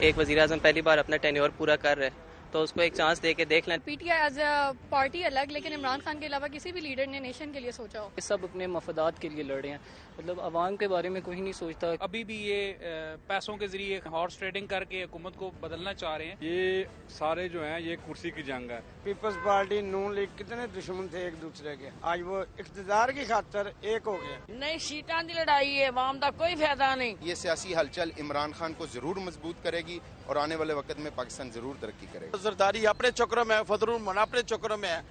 ایک وزیر اعظم پہلی بار اپنا ٹینیور پورا کر رہے تو اس کو ایک چانس دے کے دیکھ لیں. P T I as a party الگ، لیکن عمران خان کے علاوہ کسی بھی لیڈر نے نیشن کے لیے سوچا ہو. سب اپنے مفادات کے لیے لڑ رہے ہیں، مطلب عوام کے بارے میں کوئی نہیں سوچتا. ابھی بھی یہ پیسوں کے ذریعے ہارس ٹریڈنگ کر کے حکومت کو بدلنا چاہ رہے ہیں. یہ سارے جو ہیں یہ کرسی کی جنگ ہے. پیپلز پارٹی نون لیگ کتنے دشمن تھے ایک دوسرے کے، آج وہ اقتدار کی خاطر ایک ہو گئے. نہیں، سیٹاں دی لڑائی ہے، عوام دا کوئی فائدہ نہیں. یہ سیاسی ہلچل عمران خان کو ضرور مضبوط کرے گی اور آنے والے وقت میں پاکستان ضرور ترقی کرے گا. زرداری اپنے چکروں میں، فضل الرحمان اپنے چکروں میں ہے.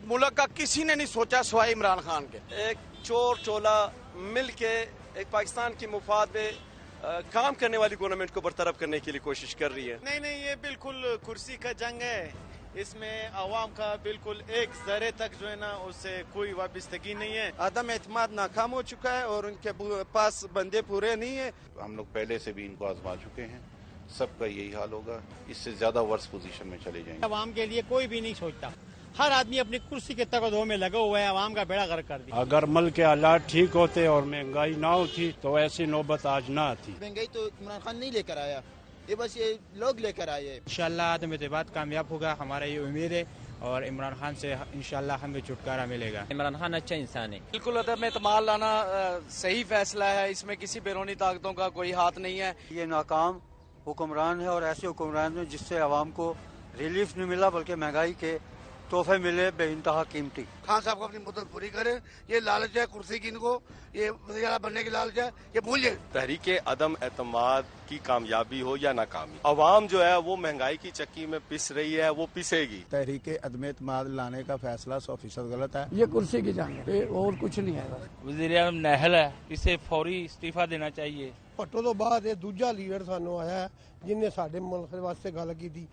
ملک کا کسی نے نہیں سوچا سوائے عمران خان کے. ایک چور چولا مل کے ایک پاکستان کی مفاد میں کام کرنے والی گورنمنٹ کو برطرف کرنے کے لیے کوشش کر رہی ہے. نہیں، یہ بالکل کرسی کا جنگ ہے. اس میں عوام کا بالکل ایک ذرے تک جو ہے نا اس سے کوئی وابستگی نہیں ہے. عدم اعتماد ناکام ہو چکا ہے اور ان کے پاس بندے پورے نہیں ہیں. ہم لوگ پہلے سے بھی ان کو آزما چکے ہیں، سب کا یہی حال ہوگا، اس سے زیادہ ورس پوزیشن میں چلے جائیں گے. عوام کے لیے کوئی بھی نہیں سوچتا، ہر آدمی اپنی کرسی کے تقدو میں لگا ہوا ہے، عوام کا بیڑا غرق کر دیا. اگر ملک کے حالات ٹھیک ہوتے اور مہنگائی نہ ہوتی تو ایسی نوبت آج نہ آتی. مہنگائی تو عمران خان نہیں لے کر آیا، یہ بس یہ لوگ لے کر آئے. انشاءاللہ عدم اعتماد کامیاب ہوگا، ہمارا یہ امید ہے، اور عمران خان سے انشاءاللہ ہمیں چھٹکارا ملے گا. عمران خان اچھا انسان ہے. بالکل عدم اعتماد لانا صحیح فیصلہ ہے، اس میں کسی بیرونی طاقتوں کا کوئی ہاتھ نہیں ہے. یہ ناکام حکمران ہے اور ایسے حکمران ہیں جس سے عوام کو ریلیف نہیں ملا بلکہ مہنگائی کے تحفے ملے بے انتہا قیمتی. خان صاحب کو اپنی مدت پوری کرے، یہ لالچ ہے کرسی کی، ان کو یہ وزیر اعلیٰ بننے کی لالچ ہے، یہ بھول جائے. تحریک عدم اعتماد کی کامیابی ہو یا ناکامی، عوام جو ہے وہ مہنگائی کی چکی میں پس رہی ہے، وہ پسے گی. تحریک عدم اعتماد لانے کا فیصلہ 100% غلط ہے. یہ کرسی کی جنگ ہے اور کچھ نہیں ہے. وزیر اعظم نااہل ہے، اسے فوری استعفا دینا چاہیے. پٹو تو بعد یہ دوجا لیڈر سانو آیا ہے جن نے ساڈے ملک واسطے گل کی تھی.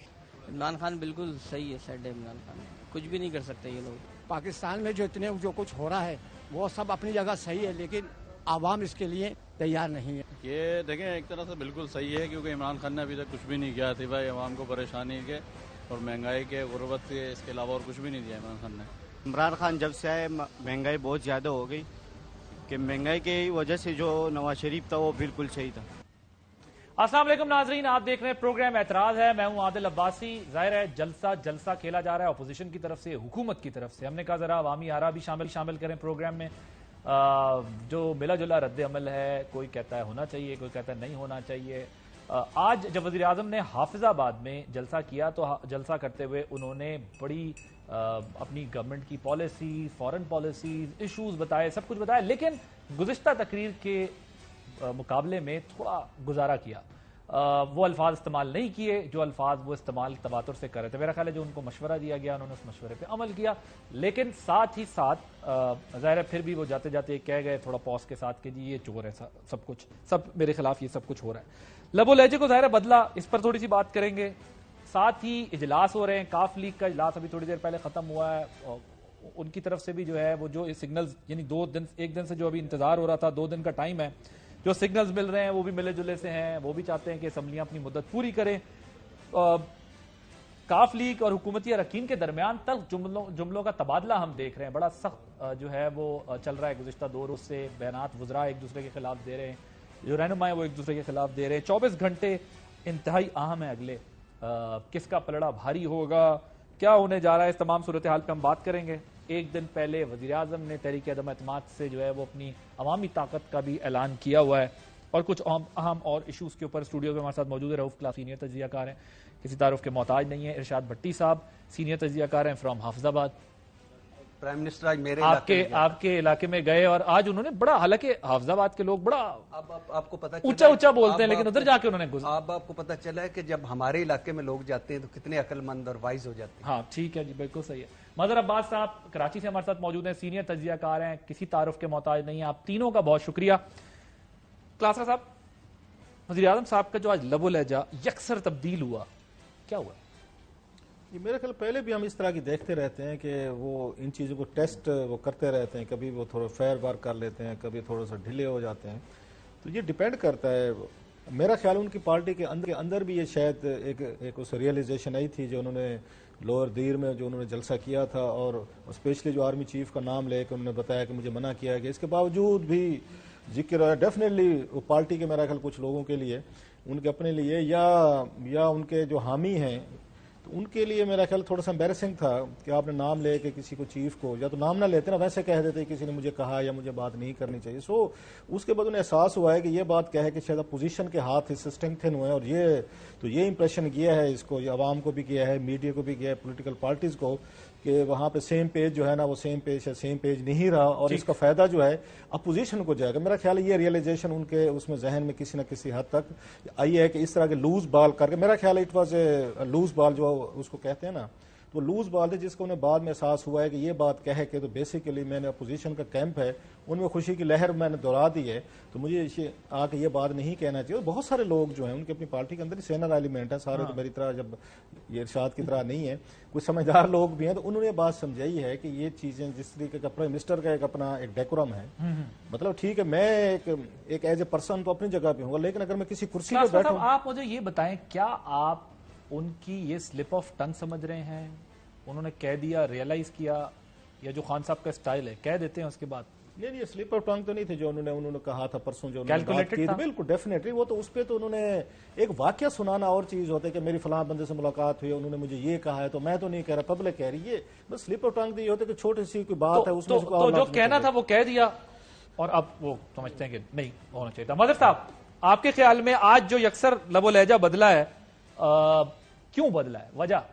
عمران خان بالکل صحیح ہے، سیڈ عمران خان کچھ بھی نہیں کر سکتے یہ لوگ. پاکستان میں جو کچھ ہو رہا ہے وہ سب اپنی جگہ صحیح ہے، لیکن عوام اس کے لیے تیار نہیں ہے. یہ دیکھیں ایک طرح سے بالکل صحیح ہے، کیونکہ عمران خان نے ابھی تک کچھ بھی نہیں کیا تھی بھائی عوام کو پریشانی کے اور مہنگائی کے، غربت کے، اس کے علاوہ اور کچھ بھی نہیں دیا عمران خان نے. عمران خان جب سے آئے مہنگائی بہت زیادہ ہو گئی، کہ مہنگائی کی وجہ سے جو نواز شریف تھا وہ بالکل صحیح تھا. السلام علیکم ناظرین، آپ دیکھ رہے ہیں پروگرام اعتراض ہے. میں ہوں عادل عباسی. ظاہر ہے جلسہ کھیلا جا رہا ہے اپوزیشن کی طرف سے، حکومت کی طرف سے. ہم نے کہا ذرا عوامی آرا بھی شامل کریں پروگرام میں. جو ملا جلا رد عمل ہے، کوئی کہتا ہے ہونا چاہیے، کوئی کہتا ہے نہیں ہونا چاہیے. آج جب وزیر اعظم نے حافظ آباد میں جلسہ کیا تو جلسہ کرتے ہوئے انہوں نے بڑی اپنی گورنمنٹ کی پالیسی، فارن پالیسیز، ایشوز بتائے، سب کچھ بتایا، لیکن گزشتہ تقریر کے مقابلے میں تھوڑا گزارا کیا. وہ الفاظ استعمال نہیں کیے جو الفاظ وہ استعمال تواتر سے کر رہے تھے. میرا خیال ہے جو ان کو مشورہ دیا گیا انہوں نے اس مشورے پہ عمل کیا، لیکن ساتھ ہی ساتھ ظاہر ہے پھر بھی وہ جاتے جاتے کہہ گئے تھوڑا پوز کے ساتھ کہ جی یہ چور ہے، سب میرے خلاف یہ سب کچھ ہو رہا ہے. لب و لہجے کو ظاہر ہے بدلا، اس پر تھوڑی سی بات کریں گے. ساتھ ہی اجلاس ہو رہے ہیں، کاف لیگ کا اجلاس ابھی تھوڑی دیر پہلے ختم ہوا ہے. ان کی طرف سے بھی جو ہے وہ جو سگنلز، یعنی ایک دن سے جو ابھی انتظار ہو رہا تھا، 2 دن کا ٹائم ہے، جو سگنلز مل رہے ہیں وہ بھی ملے جلے سے ہیں. وہ بھی چاہتے ہیں کہ اسمبلیاں اپنی مدت پوری کریں. کاف لیگ اور حکومتی اراکین کے درمیان تلخ جملوں کا تبادلہ ہم دیکھ رہے ہیں. بڑا سخت جو ہے وہ چل رہا ہے گزشتہ 2 روز سے. بیانات وزراء ایک دوسرے کے خلاف دے رہے ہیں، جو رہنما ہیں وہ ایک دوسرے کے خلاف دے رہے ہیں. 24 گھنٹے انتہائی اہم ہے اگلے. کس کا پلڑا بھاری ہوگا، کیا ہونے جا رہا ہے، اس تمام صورتحال پہ ہم بات کریں گے. ایک دن پہلے وزیر اعظم نے تحریک عدم اعتماد سے جو ہے وہ اپنی عوامی طاقت کا بھی اعلان کیا ہوا ہے، اور کچھ اہم اور ایشوز کے اوپر اسٹوڈیو میں ہمارے ساتھ موجود ہے. رؤوف کلاس سینئر تجزیہ کار ہیں، کسی تعارف کے محتاج نہیں ہے. ارشاد بھٹی صاحب سینئر تجزیہ کار ہیں فرام حافظ آباد. پرائم منسٹر آج میرے آپ کے علاقے میں گئے اور آج انہوں نے بڑا، حالانکہ حافظ آباد کے لوگ بڑا آپ کو پتا اونچا بولتے ہیں، لیکن ادھر جا کے انہوں نے آپ کو پتا چلا ہے کہ جب ہمارے علاقے میں لوگ جاتے ہیں تو کتنے عقل مند اور وائز ہو جاتے ہیں. ہاں ٹھیک ہے جی، بالکل صحیح ہے. مظہر عباس صاحب کراچی سے ہمارے ساتھ موجود ہیں، سینئر تجزیہ کار ہیں، کسی تعارف کے محتاج نہیں ہیں. آپ تینوں کا بہت شکریہ. کلاسرا صاحب، وزیر اعظم صاحب کا جو آج لب و لہجہ یکسر تبدیل ہوا، کیا ہوا؟ میرے خیال پہلے بھی ہم اس طرح کی دیکھتے رہتے ہیں کہ وہ ان چیزوں کو ٹیسٹ وہ کرتے رہتے ہیں. کبھی وہ تھوڑا فیئر بار کر لیتے ہیں، کبھی تھوڑا سا ڈھیلے ہو جاتے ہیں. تو یہ ڈیپینڈ کرتا ہے. میرا خیال ان کی پارٹی کے اندر بھی یہ شاید ایک اس ریئلائزیشن آئی تھی جو انہوں نے لوور دیر میں جو انہوں نے جلسہ کیا تھا، اور اسپیشلی جو آرمی چیف کا نام لے کے انہوں نے بتایا کہ مجھے منع کیا گیا. اس کے باوجود بھی जिक्र है डेफिनेटली पार्टी के मेरा ख्याल कुछ लोगों के लिए, उनके अपने लिए या उनके जो हामी हैं तो उनके लिए मेरा ख्याल थोड़ा सा एम्बैरेसिंग था कि आपने नाम ले के किसी को चीफ को, या तो नाम ना लेते ना वैसे कह देते किसी ने मुझे कहा या मुझे बात नहीं करनी चाहिए। सो उसके बाद उन्हें एहसास हुआ है कि ये बात कहे कि शायद पोजीशन के हाथ इससे स्ट्रेंथन हुए, और ये इंप्रेशन किया है इसको, ये आवाम को भी किया है, मीडिया को भी किया है, पॉलिटिकल पार्टीज को, कि वहां पे सेम पेज जो है ना वो सेम पेज नहीं रहा, और इसका फायदा जो है अपोजिशन को जाएगा। मेरा ख्याल है ये रियलाइजेशन उनके उसमें जहन में किसी न किसी हद तक आई है कि इस तरह के लूज बॉल करके, मेरा ख्याल है it was a loose ball जो उसको कहते हैं ना, तो लूज बॉल है जिसको उन्हें बाद में एहसास हुआ है कि ये बात कह के तो बेसिकली मैंने अपोजिशन का कैंप है उनमें खुशी की लहर मैंने दोहरा दी है, तो मुझे आके ये बात नहीं कहना चाहिए। और बहुत सारे लोग जो हैं उनकी अपनी पार्टी के अंदर सेनर एलिमेंट है सारे, तो मेरी तरह जब ये इरशाद की तरह नहीं है, कुछ समझदार लोग भी हैं, तो उन्होंने बात समझाई है कि ये चीजें जिस तरीके का प्राइम मिनिस्टर का एक अपना एक डेकोरम है, मतलब ठीक है मैं एक एज ए पर्सन तो अपनी जगह पे हूँ, लेकिन अगर मैं किसी कुर्सी पर बैठूं। आप मुझे ये बताएं, क्या आप उनकी ये स्लिप ऑफ टंग समझ रहे हैं? उन्होंने कह दिया, रियलाइज किया, या जो खान साहब का स्टाइल है कह देते हैं उसके बाद? नहीं, ये स्लिप ऑफ टंग तो नहीं थे जो उन्होंने कहा था परसों, जो कैलकुलेटेड थी। बिल्कुल डेफिनेटली, वो तो उस पर तो उन्होंने एक वाकया सुनाना और चीज होता है कि मेरी फलां बंदे से मुलाकात हुई, उन्होंने मुझे ये कहा है, तो मैं तो नहीं कह रहा, पब्लिक कह रही है। बस स्लिप ऑफ टंग तो ये होता है कि छोटी सी कोई बात है उसमें तो जो कहना था वो कह दिया, और अब वो समझते हैं कि नहीं होना चाहिए था। मदर साहब, आपके ख्याल में आज जो यकसर लबो लहजा बदला है, क्यों बदला है, वजह?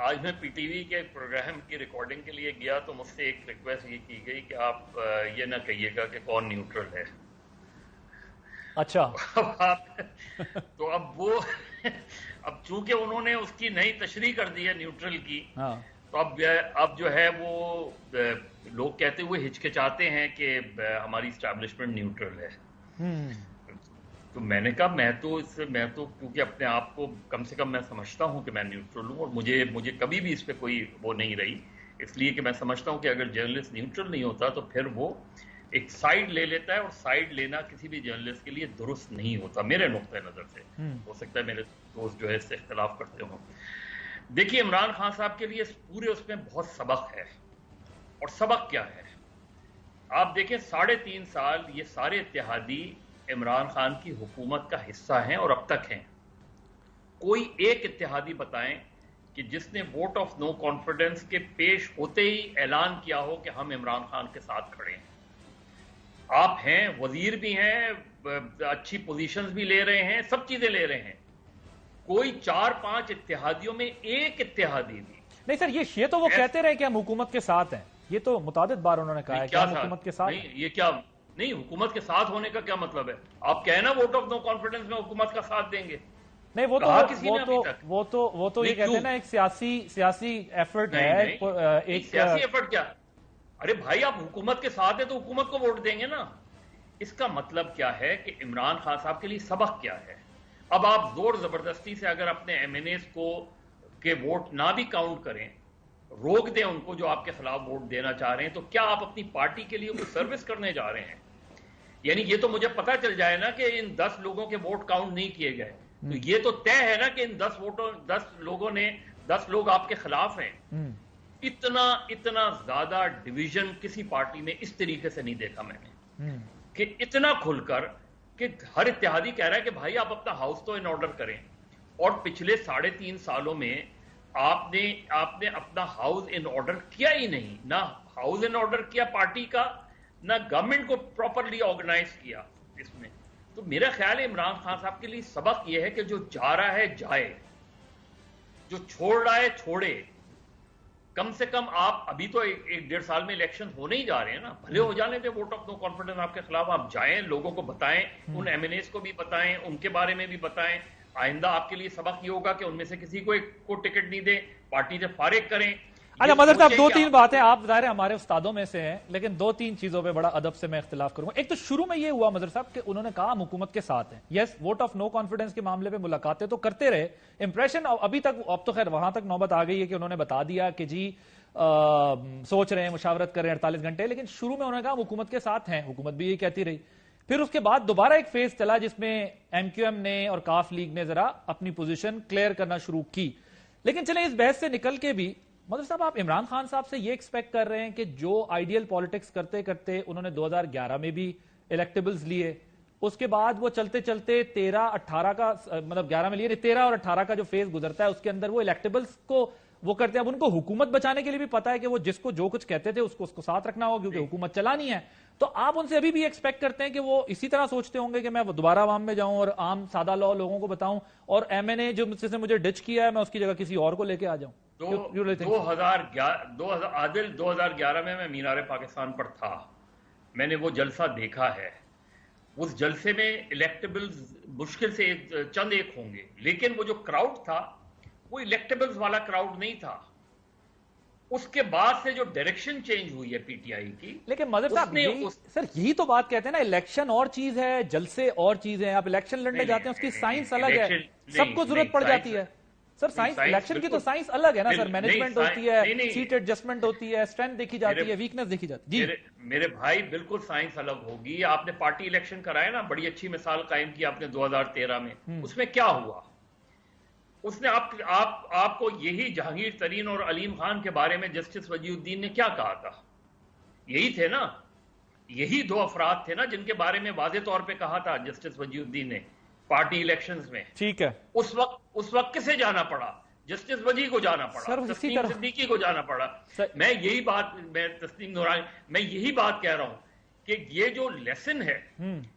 आज मैं पीटीवी के प्रोग्राम की रिकॉर्डिंग के लिए गया तो मुझसे एक रिक्वेस्ट ये की गई कि आप ये ना कहिएगा कि कौन न्यूट्रल है। अच्छा। तो अब वो अब चूंकि उन्होंने उसकी नई तशरीह कर दी है न्यूट्रल की, तो अब जो है वो लोग कहते हुए हिचकिचाते हैं कि हमारी इस्टेब्लिशमेंट न्यूट्रल है। तो मैंने कहा मैं तो क्योंकि अपने आप को कम से कम मैं समझता हूं कि मैं न्यूट्रल हूं, और मुझे कभी भी इस पे कोई वो नहीं रही, इसलिए कि मैं समझता हूं कि अगर जर्नलिस्ट न्यूट्रल नहीं होता तो फिर वो एक साइड ले लेता है, और साइड लेना किसी भी जर्नलिस्ट के लिए दुरुस्त नहीं होता मेरे नुक्ते नजर से। हो सकता है मेरे दोस्त जो है इससे इख्तिलाफ करते हों। देखिए, इमरान खान साहब के लिए पूरे उसमें बहुत सबक है, और सबक क्या है आप देखें, 3.5 साल ये सारे इत्तेहादी इमरान खान की हुकूमत का हिस्सा हैं और अब तक हैं। कोई एक इत्तेहादी बताएं कि जिसने वोट ऑफ नो कॉन्फिडेंस के पेश होते ही ऐलान किया हो कि हम इमरान खान के साथ खड़े हैं। आप हैं, वजीर भी हैं, अच्छी पोजीशंस भी ले रहे हैं, सब चीजें ले रहे हैं, कोई 4-5 इत्तेहादियों में एक इत्तेहादी भी नहीं। सर ये तो वो कहते रहे कि हम हुकूमत के साथ हैं, ये तो मुतादिद बार उन्होंने कहा है कि हम हुकूमत के साथ नहीं। ये क्या नहीं, हुकूमत के साथ होने का क्या मतलब है? आप कहे ना वोट ऑफ नो कॉन्फिडेंस में हुकूमत का साथ देंगे। नहीं, वो तो ये कहते हैं ना एक सियासी एफर्ट है। एक सियासी एफर्ट क्या? अरे भाई, आप हुकूमत के साथ है तो हुकूमत को वोट देंगे ना। इसका मतलब क्या है कि इमरान खान साहब के लिए सबक क्या है? अब आप जोर जबरदस्ती से अगर अपने एमएनएस को के वोट ना भी काउंट करें, रोक दें उनको जो आपके खिलाफ वोट देना चाह रहे हैं, तो क्या आप अपनी पार्टी के लिए कोई सर्विस करने जा रहे हैं? यानी ये तो मुझे पता चल जाए ना कि इन 10 लोगों के वोट काउंट नहीं किए गए, तो ये तो तय है ना कि इन 10 लोगों ने 10 लोग आपके खिलाफ हैं। इतना ज्यादा डिवीजन किसी पार्टी में इस तरीके से नहीं देखा मैंने, कि इतना खुलकर कि हर इत्तेहादी कह रहा है कि भाई आप अपना हाउस तो इन ऑर्डर करें। और पिछले 3.5 सालों में आपने अपना हाउस इन ऑर्डर किया ही नहीं, ना हाउस इन ऑर्डर किया पार्टी का, ना गवर्नमेंट को प्रॉपरली ऑर्गेनाइज किया इसमें। तो मेरा ख्याल है इमरान खान साहब के लिए सबक यह है कि जो जा रहा है जाए, जो छोड़ रहा है छोड़े। कम से कम आप अभी तो 1-1.5 साल में इलेक्शन होने ही जा रहे हैं ना, भले हो जाने पे वोट ऑफ नो कॉन्फिडेंस आपके खिलाफ, आप जाएं, लोगों को बताएं, उन एमएनएस को भी बताएं, उनके बारे में भी बताएं। आइंदा आपके लिए सबक ये होगा कि उनमें से किसी को टिकट नहीं दे, पार्टी से फारिग करें। अच्छा मदर साहब, 2-3 बातें, आप ज़ाहिर है हमारे उस्तादों में से हैं, लेकिन 2-3 चीजों पे बड़ा अदब से मैं इख्तिलाफ करूंगा। एक तो शुरू में ये हुआ मदर साहब कि उन्होंने कहा हम हुकूमत के साथ हैं। Yes, vote of no confidence के मामले पे मुलाकातें तो करते रहे, इंप्रेशन अभी तक, अब तो खैर वहां तक नौबत आ गई है कि उन्होंने बता दिया कि जी सोच रहे हैं, मुशावरत कर रहे हैं 48 घंटे, लेकिन शुरू में उन्होंने कहा हुकूमत के साथ हैं, हुकूमत भी यही कहती रही। फिर उसके बाद दोबारा एक फेज चला जिसमें एमक्यूएम ने और काफ लीग ने जरा अपनी पोजीशन क्लियर करना शुरू की। लेकिन चले इस बहस से निकल के भी مطلب صاحب آپ عمران خان صاحب سے یہ ایکسپیکٹ کر رہے ہیں کہ جو آئیڈیل پالیٹکس کرتے کرتے انہوں نے 2011 میں بھی الیکٹیبلز لیے, اس کے بعد وہ چلتے چلتے 13-18 کا مطلب 11 میں لیے 13 اور 18 کا جو فیز گزرتا ہے اس کے اندر وہ الیکٹیبلز کو وہ کرتے ہیں. اب ان کو حکومت بچانے کے لیے بھی پتا ہے کہ وہ جس کو جو کچھ کہتے تھے اس کو ساتھ رکھنا ہوگا کیونکہ حکومت چلانی ہے. تو آپ ان سے ابھی بھی ایکسپیکٹ کرتے ہیں کہ وہ اسی طرح سوچتے ہوں گے کہ میں دوبارہ عوام میں جاؤں اور عام سادہ لوگوں کو بتاؤں اور ایم این اے جو جس نے مجھے ڈچ کیا ہے میں اس کی جگہ کسی اور کو لے کے آ جاؤں. 2011 میں مینار پاکستان پر تھا, میں نے وہ جلسہ دیکھا ہے. اس جلسے میں الیکٹیبلز مشکل سے چند ایک ہوں گے, لیکن وہ جو کراؤڈ تھا وہ الیکٹیبلز والا کراؤڈ نہیں تھا. اس کے بعد سے جو ڈائریکشن چینج ہوئی ہے پی ٹی آئی کی. لیکن مظہر صاحب سر یہی تو بات کہتے ہیں نا, الیکشن اور چیز ہے, جلسے اور چیز ہیں. آپ الیکشن لڑنے جاتے ہیں اس کی سائنس الگ ہے, سب کو ضرورت پڑ جاتی ہے سر. سائنس الیکشن کی تو سائنس الگ ہے نا سر, مینجمنٹ ہوتی ہے, سیٹ ایڈجسٹمنٹ ہوتی ہے, اسٹرینتھ دیکھی جاتی ہے, ویکنس دیکھی جاتی ہے. جی میرے بھائی بالکل سائنس الگ ہوگی. آپ نے پارٹی الیکشن کرائے نا, بڑی اچھی مثال قائم کی آپ نے 2013 میں. اس میں کیا ہوا, اس نے آپ کو یہی جہانگیر ترین اور علیم خان کے بارے میں جسٹس وجیہ الدین نے کیا کہا تھا, یہی تھے نا, یہی دو افراد تھے نا جن کے بارے میں واضح طور پہ کہا تھا جسٹس وجیہ الدین نے پارٹی الیکشنز میں. ٹھیک ہے, اس وقت کسے جانا پڑا, جسٹس وجیہ کو جانا پڑا, تسنیم صدیقی کو جانا پڑا. میں یہی بات, میں تسنیم نورانی, میں یہی بات کہہ رہا ہوں کہ یہ جو لیسن ہے,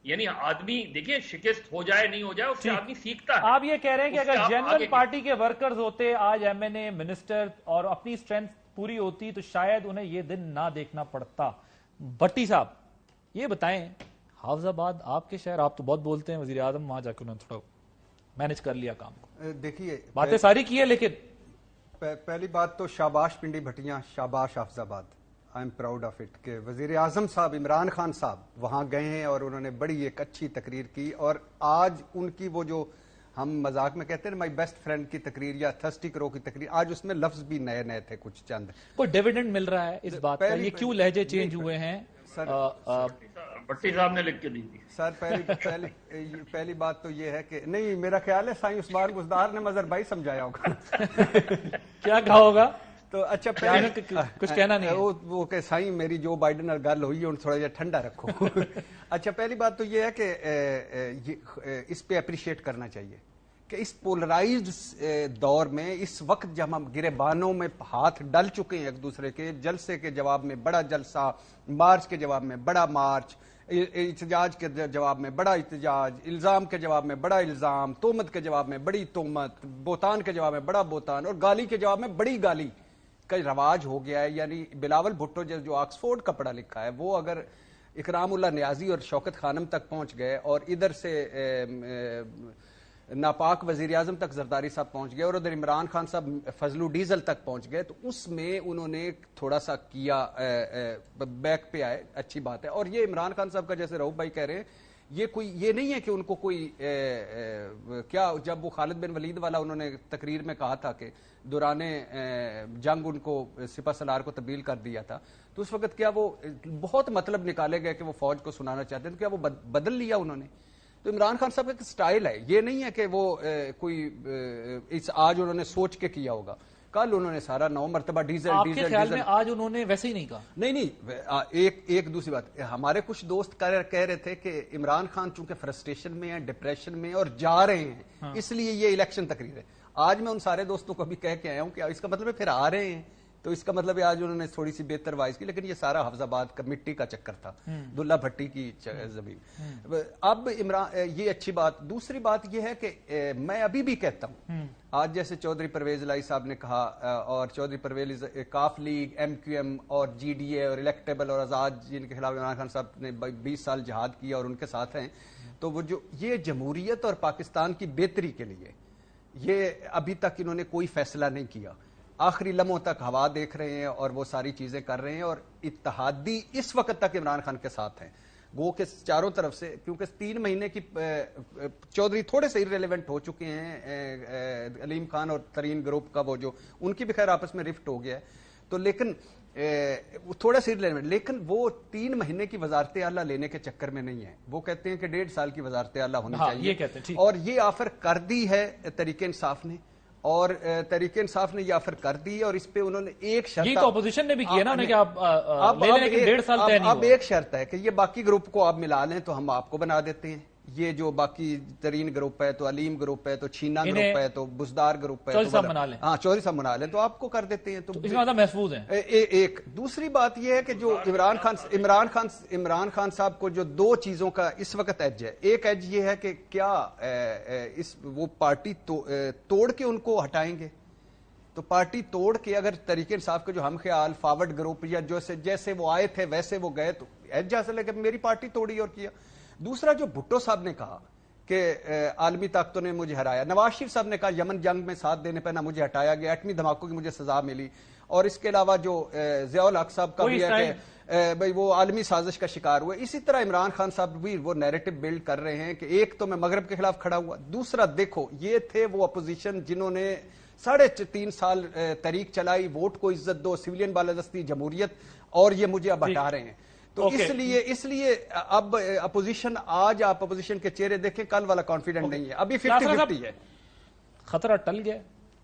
یعنی آدمی دیکھیں شکست ہو جائے نہیں ہو جائے اس سے آدمی سیکھتا ہے. آپ یہ کہہ رہے ہیں کہ اگر جنرل پارٹی کے ورکرز ہوتے آج ایم این اے منسٹر اور اپنی اسٹرینتھ پوری ہوتی تو شاید انہیں یہ دن نہ دیکھنا پڑتا. بھٹی صاحب یہ بتائیں, حافظ آباد آپ کے شہر, آپ تو بہت بولتے ہیں, وزیر اعظم وہاں جا کے انہوں نے تھوڑا مینج کر لیا کام کو. دیکھیے باتیں ساری کی ہے, لیکن پہلی بات تو شاباش پنڈی بھٹیاں, شاباش حافظ آباد, I am proud of it کہ وزیر اعظم صاحب عمران خان صاحب وہاں گئے ہیں اور انہوں نے بڑی ایک اچھی تقریر کی. اور آج ان کی وہ جو ہم مذاق میں کہتے ہیں مائی بیسٹ فرینڈ کی تقریر یا تھرسٹی کرو کی تقریر, آج اس میں لفظ بھی نئے نئے تھے کچھ چند. کوئی ڈیویڈنڈ مل رہا ہے اس بات کا, یہ کیوں لہجے چینج ہوئے ہیں؟ بھٹی صاحب نے لکھ کے دی تھی سر. پہلی بات تو یہ ہے کہ نہیں, میرا خیال ہے سائیں عثمان گزدار نے مظہر بھائی سمجھایا ہوگا. کیا کہا ہوگا تو اچھا کچھ کہنا نہیں, وہ کہ سائیں میری جو بائیڈن اور گل ہوئی ہے تھوڑا جہا ٹھنڈا رکھو. اچھا پہلی بات تو یہ ہے کہ اس پہ اپریشیٹ کرنا چاہیے کہ اس پولرائزڈ دور میں اس وقت جب ہم گریبانوں میں ہاتھ ڈل چکے ہیں ایک دوسرے کے, جلسے کے جواب میں بڑا جلسہ, مارچ کے جواب میں بڑا مارچ, احتجاج کے جواب میں بڑا احتجاج, الزام کے جواب میں بڑا الزام, تہمت کے جواب میں بڑی تہمت, بہتان کے جواب میں بڑا بہتان اور گالی کے جواب میں بڑی گالی کا رواج ہو گیا ہے. یعنی بلاول بھٹو جو آکسفورڈ کا پڑھا لکھا ہے وہ اگر اکرام اللہ نیازی اور شوکت خانم تک پہنچ گئے اور ادھر سے ناپاک وزیر اعظم تک زرداری صاحب پہنچ گئے اور ادھر عمران خان صاحب فضلو ڈیزل تک پہنچ گئے, تو اس میں انہوں نے تھوڑا سا کیا, بیک پہ آئے, اچھی بات ہے. اور یہ عمران خان صاحب کا جیسے رؤف بھائی کہہ رہے ہیں, یہ نہیں ہے کہ ان کو کوئی کیا, جب وہ خالد بن ولید والا انہوں نے تقریر میں کہا تھا کہ دوران جنگ ان کو سپہ سالار کو تبدیل کر دیا تھا, تو اس وقت کیا وہ بہت مطلب نکالے گئے کہ وہ فوج کو سنانا چاہتے ہیں, تو کیا وہ بدل لیا انہوں نے؟ تو عمران خان صاحب کا ایک سٹائل ہے, یہ نہیں ہے کہ وہ کوئی آج انہوں نے سوچ کے کیا ہوگا. کل انہوں نے سارا 9 مرتبہ ڈیزل آپ کے خیال میں آج انہوں نے ویسے ہی نہیں کہا؟ نہیں, ایک دوسری بات, ہمارے کچھ دوست کہہ رہے تھے کہ عمران خان چونکہ فرسٹریشن میں ہیں, ڈپریشن میں اور جا رہے ہیں, اس لیے یہ الیکشن تقریر ہے. آج میں ان سارے دوستوں کو بھی کہہ کے آیا ہوں کہ اس کا مطلب ہے پھر آ رہے ہیں, تو اس کا مطلب ہے آج انہوں نے تھوڑی سی بہتر وائز کی, لیکن یہ سارا حافظ آباد کا مٹی کا چکر تھا, دلہ بھٹی کی زمین. اب عمران, یہ اچھی بات. دوسری بات یہ ہے کہ میں ابھی بھی کہتا ہوں, آج جیسے چودھری پرویز الہی صاحب نے کہا, اور چودھری پرویز کاف لیگ, ایم کیو ایم اور جی ڈی اے اور الیکٹیبل اور آزاد جن کے خلاف عمران خان صاحب نے 20 سال جہاد کیا اور ان کے ساتھ ہیں, تو وہ جو یہ جمہوریت اور پاکستان کی بہتری کے لیے یہ ابھی تک انہوں نے کوئی فیصلہ نہیں کیا, آخری لمحوں تک ہوا دیکھ رہے ہیں اور وہ ساری چیزیں کر رہے ہیں, اور اتحادی اس وقت تک عمران خان کے ساتھ ہیں. گو کہ چاروں طرف سے, کیونکہ 3 مہینے کی چودھری تھوڑے سے ریلیونٹ ہو چکے ہیں, علیم خان اور ترین گروپ کا وہ جو ان کی بھی خیر آپس میں رفٹ ہو گیا ہے, تو لیکن تھوڑا سے ریلیونٹ, لیکن وہ 3 مہینے کی وزارت اعلیٰ لینے کے چکر میں نہیں ہے. وہ کہتے ہیں کہ 1.5 سال کی وزارت اعلیٰ ہونی چاہیے, اور یہ آفر کر دی ہے تحریک انصاف نے. اور تحریک انصاف نے یہ آفر کر دی اور اس پہ انہوں نے ایک شرط، یہ تو اپوزیشن نے بھی کیا نا کہ آپ لے لیں لیکن 1.5 سال طے نہیں ہوا. اب ایک شرط ہے کہ یہ باقی گروپ کو آپ ملا لیں تو ہم آپ کو بنا دیتے ہیں. یہ جو باقی ترین گروپ ہے تو علیم گروپ ہے تو چھینا گروپ ہے تو بزدار گروپ ہے، چودھری صاحب منا لیں. ہاں چودھری صاحب منا لیں تو آپ کو کر دیتے ہیں. تو اس کا مطلب محفوظ ہیں. ایک دوسری بات یہ ہے کہ جو عمران خان صاحب کو جو دو چیزوں کا اس وقت ایج ہے، ایک ایج یہ ہے کہ کیا وہ پارٹی توڑ کے ان کو ہٹائیں گے. تو پارٹی توڑ کے اگر تحریک انصاف کے جو ہم خیال فارورڈ گروپ یا جیسے وہ آئے تھے ویسے وہ گئے تو ایج حاصل ہے کہ میری پارٹی توڑی اور کیا. دوسرا جو بھٹو صاحب نے کہا کہ عالمی طاقتوں نے مجھے ہرایا، نواز شریف صاحب نے کہا یمن جنگ میں ساتھ دینے پہ نہ مجھے ہٹایا گیا، ایٹمی دھماکوں کی مجھے سزا ملی. اور اس کے علاوہ جو ضیاء الحق صاحب کا بھی ہے کہ بھئی وہ عالمی سازش کا شکار ہوئے. اسی طرح عمران خان صاحب بھی وہ نیریٹو بلڈ کر رہے ہیں کہ ایک تو میں مغرب کے خلاف کھڑا ہوا، دوسرا دیکھو یہ تھے وہ اپوزیشن جنہوں نے 3.5 سال تحریک چلائی، ووٹ کو عزت دو، سویلین بالادستی، جمہوریت، اور یہ مجھے اب ہٹا رہے ہیں. تو اس لیے اب اپوزیشن، آج آپ اپوزیشن کے چہرے دیکھیں، کل والا کانفیڈنٹ نہیں ہے، ابھی 50-50 ہے. خطرہ ٹل گیا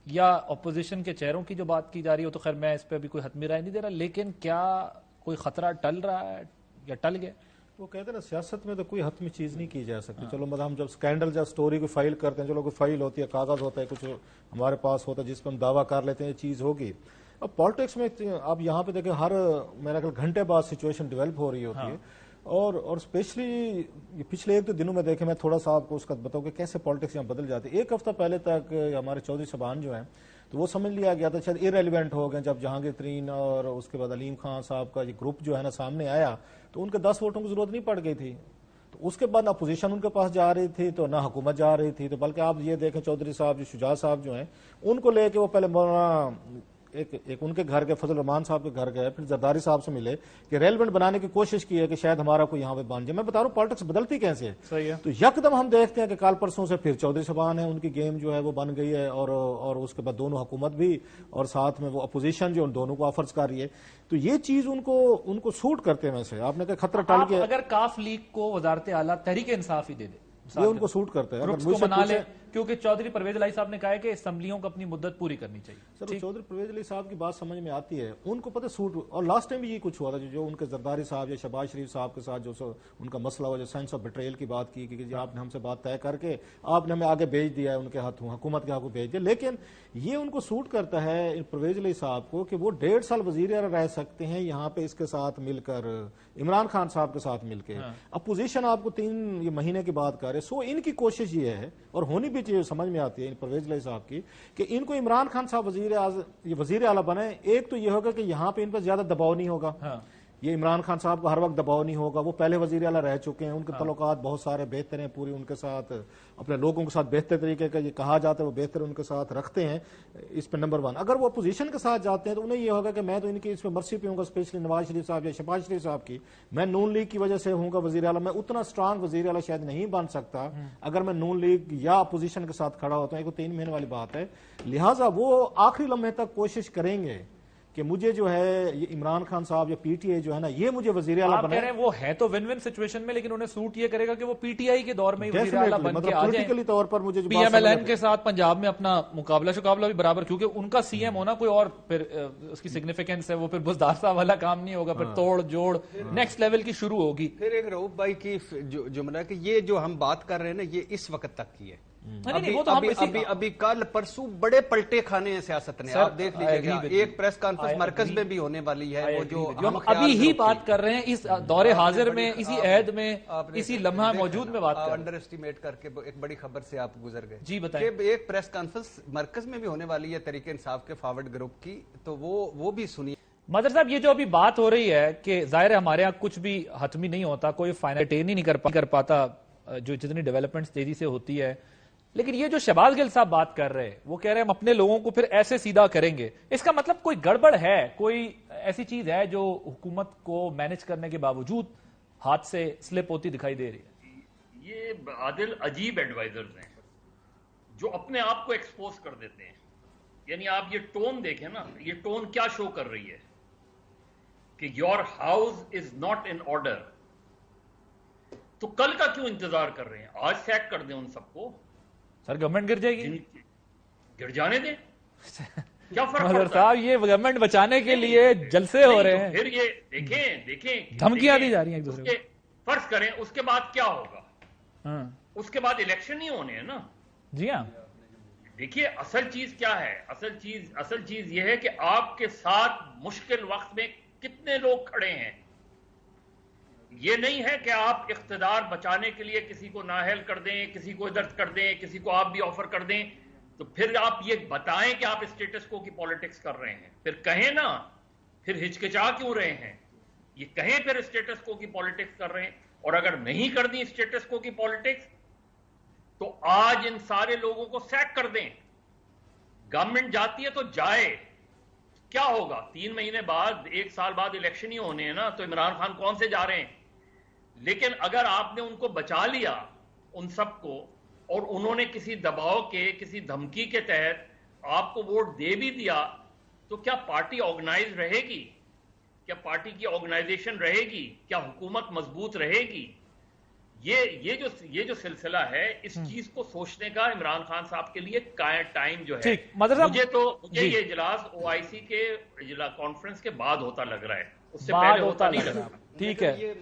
یا اپوزیشن کے چہروں کی جو بات کی جا رہی ہو تو خیر میں اس پہ ابھی کوئی حتمی رائے نہیں دے رہا، لیکن کیا کوئی خطرہ ٹل رہا ہے یا ٹل گیا؟ وہ کہتے ہیں نا سیاست میں تو کوئی حتمی چیز نہیں کی جا سکتی. چلو مطلب ہم جب سکینڈل جب سٹوری کو فائل کرتے ہیں، چلو کوئی فائل ہوتی ہے، کاغذ ہوتا ہے، کچھ ہمارے پاس ہوتا ہے جس پہ ہم دعویٰ کر لیتے ہیں یہ چیز ہوگی. اب پالیٹکس میں اب یہاں پہ دیکھیں ہر میرا خیال گھنٹے بعد سچویشن ڈیولپ ہو رہی ہوتی ہے. اور اسپیشلی پچھلے 1-2 دنوں میں دیکھیں، میں تھوڑا سا آپ کو اس کا بتاؤں کہ کیسے پالیٹکس یہاں بدل جاتی ہے. 1 ہفتہ پہلے تک ہمارے چودھری صاحبان جو ہیں تو وہ سمجھ لیا گیا تھا شاید ارریلیونٹ ہو گئے. جب جہانگیر ترین اور اس کے بعد علیم خان صاحب کا یہ گروپ جو ہے نا سامنے آیا تو ان کے 10 ووٹوں کی ضرورت نہیں پڑ گئی تھی. تو اس کے بعد نہ اپوزیشن ان کے پاس جا رہی تھی تو نہ حکومت جا رہی تھی. تو بلکہ آپ یہ دیکھیں چودھری صاحب جو شجاع صاحب جو ہیں ان کو لے کے وہ پہلے مولانا ایک ان کے گھر گئے، فضل الرحمان صاحب کے گھر گئے، پھر زرداری صاحب سے ملے کہ ریلیونٹ بنانے کی کوشش کی ہے کہ شاید ہمارا کوئی یہاں پہ بن جائے. میں بتا رہا ہوں پالیٹکس بدلتی کیسے ہے. صحیح ہے. تو یکدم ہم دیکھتے ہیں کہ کال پرسوں سے پھر چودھری صاحبان ہیں، ان کی گیم جو ہے وہ بن گئی ہے اور اس کے بعد دونوں حکومت بھی اور ساتھ میں وہ اپوزیشن جو ان دونوں کو آفرز کر رہی ہے. تو یہ چیز ان کو سوٹ کرتے ہیں. سے آپ نے کہا خطرہ ٹل گیا. اگر کاف لیگ کو وزارت اعلیٰ تحریک انصاف ہی دے دے یہ ان کو سوٹ کرتا ہے. گروپس کو بنا لے، کیونکہ چودھری پرویز علائی صاحب نے کہا ہے کہ اسمبلیوں کو اپنی مدت پوری کرنی چاہیے. سر چودھری پرویز علائی صاحب کی بات سمجھ میں آتی ہے، ان کو پتہ سوٹ. اور لاسٹ ٹائم بھی یہ کچھ ہوا تھا جو ان کے زرداری صاحب یا شہباز شریف صاحب کے ساتھ جو ان کا مسئلہ ہوا، جو سینس آف بیٹریل کی بات کی کہ آپ نے ہم سے بات طے کر کے آپ نے ہمیں آگے بھیج دیا ہے، ان کے ہاتھوں حکومت کے ہاتھوں بھیج دیا. لیکن یہ ان کو سوٹ کرتا ہے پرویز علائی صاحب کو کہ وہ 1.5 سال وزیر اعلیٰ رہ سکتے ہیں یہاں پہ اس کے ساتھ مل کر، عمران خان صاحب کے ساتھ مل کے. اپوزیشن آپ کو 3 مہینے کی بات کر رہے. سو ان کی کوشش یہ ہے اور ہونی بھی چاہیے، سمجھ میں آتی ہے پرویز علائی صاحب کی، کہ ان کو عمران خان صاحب وزیر اعلیٰ بنے. ایک تو یہ ہوگا کہ یہاں پہ ان پر زیادہ دباؤ نہیں ہوگا. یہ عمران خان صاحب کا ہر وقت دباؤ نہیں ہوگا. وہ پہلے وزیر اعلیٰ رہ چکے ہیں، ان کے تعلقات بہت سارے بہتر ہیں، پوری ان کے ساتھ اپنے لوگوں کے ساتھ بہتر طریقے کا یہ کہا جاتا ہے وہ بہتر ان کے ساتھ رکھتے ہیں. اس پہ نمبر 1. اگر وہ اپوزیشن کے ساتھ جاتے ہیں تو انہیں یہ ہوگا کہ میں تو ان کی اس پہ مرسی پہ ہوں گا، اسپیشلی نواز شریف صاحب یا شہباز شریف صاحب کی. میں نون لیگ کی وجہ سے ہوں گا وزیر اعلیٰ، میں اتنا اسٹرانگ وزیر اعلیٰ شاید نہیں بن سکتا اگر میں نون لیگ یا اپوزیشن کے ساتھ کھڑا ہوتا ہوں. ایک 3 مہینے والی بات ہے. لہٰذا وہ آخری لمحے تک کوشش کریں گے کہ مجھے جو ہے یہ عمران خان صاحب یا پی ٹی آئی جو ہے نا یہ مجھے وزیر اعلیٰ بنے. آپ کہہ رہے ہیں وہ ہے تو ون ون سچویشن میں، لیکن انہیں سوٹ یہ کرے گا کہ وہ پی ٹی آئی کے دور میں وزیر اعلیٰ بن کے آ جائیں. پولیٹیکلی طور پر مجھے پی ایم ایل این کے ساتھ پنجاب میں اپنا مقابلہ بھی برابر، کیونکہ ان کا سی ایم ہونا کوئی اور پھر اس کی سگنیفیکنس ہے. وہ پھر بزدار صاحب والا کام نہیں ہوگا، پھر توڑ جوڑ نیکسٹ لیول کی شروع ہوگی. پھر ایک رؤوف بھائی کی جملہ کہ یہ جو ہم بات کر رہے ہیں نا یہ اس وقت تک کی ہے. ابھی کل پرسوں بڑے پلٹے کھانے ہیں سیاست نے. آپ دیکھ لیجیے گا ایک پریس کانفرنس مرکز میں بھی ہونے والی ہے، وہ جو ہم ابھی ہی بات کر رہے ہیں اس دور حاضر میں، اسی عہد میں، اسی لمحہ موجود میں بات کر رہے ہیں. انڈر اسٹیمیٹ کر کے ایک بڑی خبر سے آپ گزر گئے. جی بتائیں. ایک پریس کانفرنس مرکز میں بھی ہونے والی ہے تحریک انصاف کے فارورڈ گروپ کی، تو وہ بھی سنیے. مدر صاحب یہ جو ابھی بات ہو رہی ہے کہ ظاہر ہے ہمارے یہاں کچھ بھی حتمی نہیں ہوتا، کوئی فائنل اٹین ہی نہیں کر پاتا جو جتنی ڈیولپمنٹس تیزی سے ہوتی ہے. لیکن یہ جو شہباز گل صاحب بات کر رہے ہیں، وہ کہہ رہے ہیں ہم اپنے لوگوں کو پھر ایسے سیدھا کریں گے. اس کا مطلب کوئی گڑبڑ ہے، کوئی ایسی چیز ہے جو حکومت کو مینج کرنے کے باوجود ہاتھ سے سلپ ہوتی دکھائی دے رہی ہے. یہ عادل عجیب ایڈوائزرز ہیں جو اپنے آپ کو ایکسپوز کر دیتے ہیں. یعنی آپ یہ ٹون دیکھیں نا، یہ ٹون کیا شو کر رہی ہے کہ your house is not in order. تو کل کا کیوں انتظار کر رہے ہیں؟ آج سیک کر دیں ان سب کو. سر گورنمنٹ گر جائے گی. गिर जाने दें, क्या फर्क मदर पड़ता है? साहब ये गवर्नमेंट बचाने के लिए जलसे हो रहे हैं, फिर ये देखें धमकियां दी जा रही हैं एक दूसरे को। फर्ज करें उसके बाद क्या होगा? हाँ। उसके बाद इलेक्शन ही होने हैं ना। जी हाँ, देखिए असल चीज क्या है, असल चीज ये है कि आपके साथ मुश्किल वक्त में कितने लोग खड़े हैं। ये नहीं है कि आप इख्तिदार बचाने के लिए किसी को नाअहल कर दें, किसी को इधर कर दें, किसी को आप भी ऑफर कर दें, तो फिर आप ये बताएं कि आप स्टेटस को की पॉलिटिक्स कर रहे हैं। फिर कहें ना, फिर हिचकिचा क्यों रहे हैं? ये कहें फिर स्टेटस को की पॉलिटिक्स कर रहे हैं। और अगर नहीं कर दी स्टेटस को की पॉलिटिक्स, तो आज इन सारे लोगों को सैक कर दें। गवर्नमेंट जाती है तो जाए, क्या होगा? 3 महीने बाद, 1 साल बाद इलेक्शन ही होने हैं ना, तो इमरान खान कौन से जा रहे हैं? लेकिन अगर आपने उनको बचा लिया, उन सबको, और उन्होंने किसी दबाव के, किसी धमकी के तहत आपको वोट दे भी दिया, तो क्या पार्टी ऑर्गेनाइज रहेगी? क्या पार्टी की ऑर्गेनाइजेशन रहेगी? क्या हुकूमत मजबूत रहेगी? ये जो सिलसिला है, इस चीज को सोचने का इमरान खान साहब के लिए टाइम जो है, मुझे ये इजलास OIC के कॉन्फ्रेंस के बाद होता लग रहा है, उससे पहले होता नहीं लग रहा। ठीक है,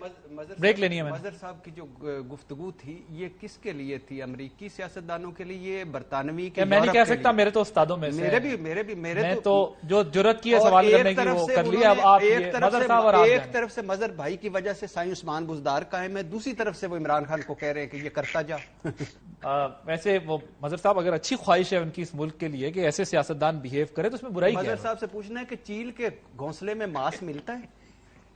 ब्रेक लेनी है मैंने। मजहर साहब की जो गुफ्तगू थी, ये किसके लिए थी? अमरीकी सियासतदानों के लिए, ये बरतानवी के? मैं नहीं कह सकता, मेरे तो उस्तादों में से मेरे तो जो जुर्रत की है सवाल करने की वो कर लिया। अब आप एक तरफ से मजहर भाई की वजह से साईं उस्मान बुज़दार कायम है, दूसरी तरफ से वो इमरान खान को कह रहे हैं कि ये करता जा। वैसे वो मजहर साहब, अगर अच्छी ख्वाहिश है उनकी इस मुल्क के लिए कि ऐसे सियासतदान बिहेव करे, तो उसमें बुराई क्या है? मजहर साहब से पूछना है कि चील के घोंसले में मांस मिलता है?